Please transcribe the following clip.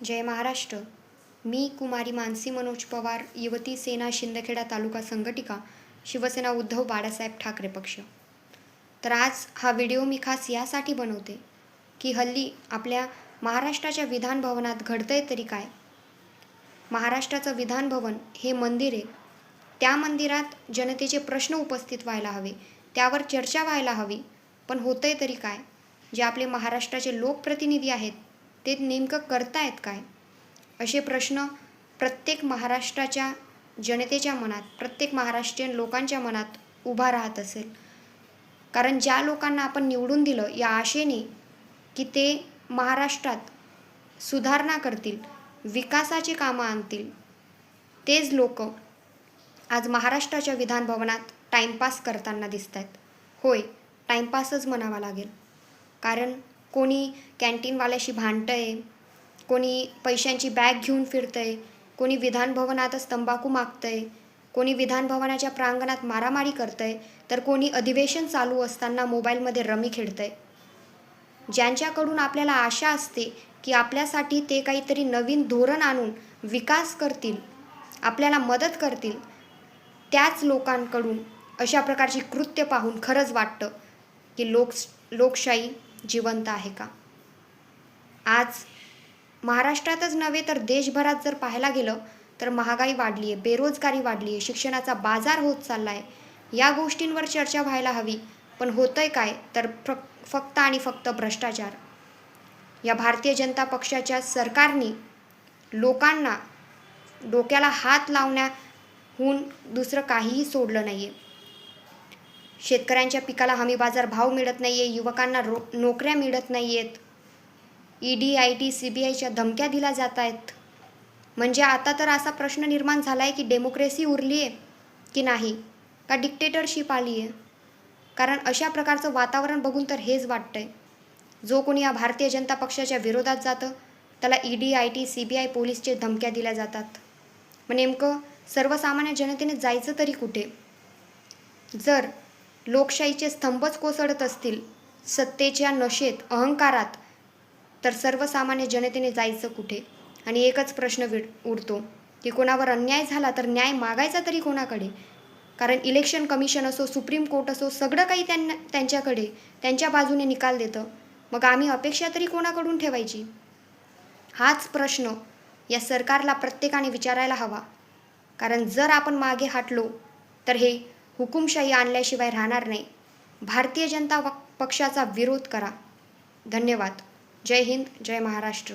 जय महाराष्ट्र. मी कुमारी मानसी मनोज पवार, युवती सेना शिंदखेडा तालुका संघटिका, शिवसेना उद्धव बाळासाहेब ठाकरे पक्ष. तर आज हा व्हिडिओ मी खास यासाठी बनवते की हल्ली आपल्या महाराष्ट्राच्या विधान भवनात घडतंय तरी काय. महाराष्ट्राचं विधान भवन हे मंदिर आहे. त्या मंदिरात जनतेचे प्रश्न उपस्थित व्हायला हवे, त्यावर चर्चा व्हायला हवी, पण होतंय तरी काय. जे आपले महाराष्ट्राचे लोकप्रतिनिधी आहेत ते नेमकं करतायत काय, असे प्रश्न प्रत्येक महाराष्ट्राच्या जनतेच्या मनात, प्रत्येक महाराष्ट्रीयन लोकांच्या मनात उभा राहत असेल. कारण ज्या लोकांना आपण निवडून दिलं या आशेने की ते महाराष्ट्रात सुधारणा करतील, विकासाची कामं आणतील, तेच लोक आज महाराष्ट्राच्या विधान भवनात टाईमपास करताना दिसत आहेत. होय, टाईमपासच म्हणावा लागेल. कारण कोणी कॅन्टीनवाल्याशी भांडतंय, कोणी पैशांची बॅग घेऊन फिरतंय, कोणी विधान भवनातच तंबाखू मागतंय, कोणी विधान भवनाच्या प्रांगणात मारामारी करतंय, तर कोणी अधिवेशन चालू असताना मोबाईलमध्ये रमी खेळतंय. ज्यांच्याकडून आपल्याला आशा असते की आपल्यासाठी ते काहीतरी नवीन धोरण आणून विकास करतील, आपल्याला मदत करतील, त्याच लोकांकडून अशा प्रकारची कृत्य पाहून खरंच वाटतं की लोकशाही जिवंत आहे का. आज महाराष्ट्रातच नव्हे तर देशभरात जर पाहायला गेलं तर महागाई वाढली आहे, बेरोजगारी वाढली आहे, शिक्षणाचा बाजार होत चालला आहे. या गोष्टींवर चर्चा व्हायला हवी, पण होतंय काय तर फक्त आणि फक्त भ्रष्टाचार. या भारतीय जनता पक्षाच्या सरकारने लोकांना डोक्याला हात लावण्याहून दुसरं काहीही सोडलं नाही आहे. शेतकऱ्यांच्या पिकाला हमी बाजार भाव मिळत नाही आहे, युवकांना नोकऱ्या मिळत नाही आहेत, ED, IT, CBIच्या धमक्या दिल्या जात आहेत. म्हणजे आता तर असा प्रश्न निर्माण झाला आहे की डेमोक्रेसी उरली आहे की नाही, का डिक्टेटरशिप आली आहे. कारण अशा प्रकारचं वातावरण बघून तर हेच वाटतंय. जो कोणी या भारतीय जनता पक्षाच्या विरोधात जातं त्याला ED, IT, CBI, पोलीसचे धमक्या दिल्या जातात. मग नेमकं सर्वसामान्य जनतेने जायचं तरी कुठे. जर लोकशाहीचे स्तंभच कोसळत असतील सत्तेच्या नशेत, अहंकारात, तर सर्वसामान्य जनतेने जायचं कुठे. आणि एकच प्रश्न उरतो की कोणावर अन्याय झाला तर न्याय मागायचा तरी कोणाकडे. कारण इलेक्शन कमिशन असो, सुप्रीम कोर्ट असो, सगळं काही त्यांच्याकडे, त्यांच्या बाजूने निकाल देतं. मग आम्ही अपेक्षा तरी कोणाकडून ठेवायची. हाच प्रश्न या सरकारला प्रत्येकाने विचारायला हवा. कारण जर आपण मागे हटलो तर हे हुकुमशाही आणल्याशिवाय राहणार नाही. भारतीय जनता पक्षाचा विरोध करा. धन्यवाद. जय हिंद, जय महाराष्ट्र.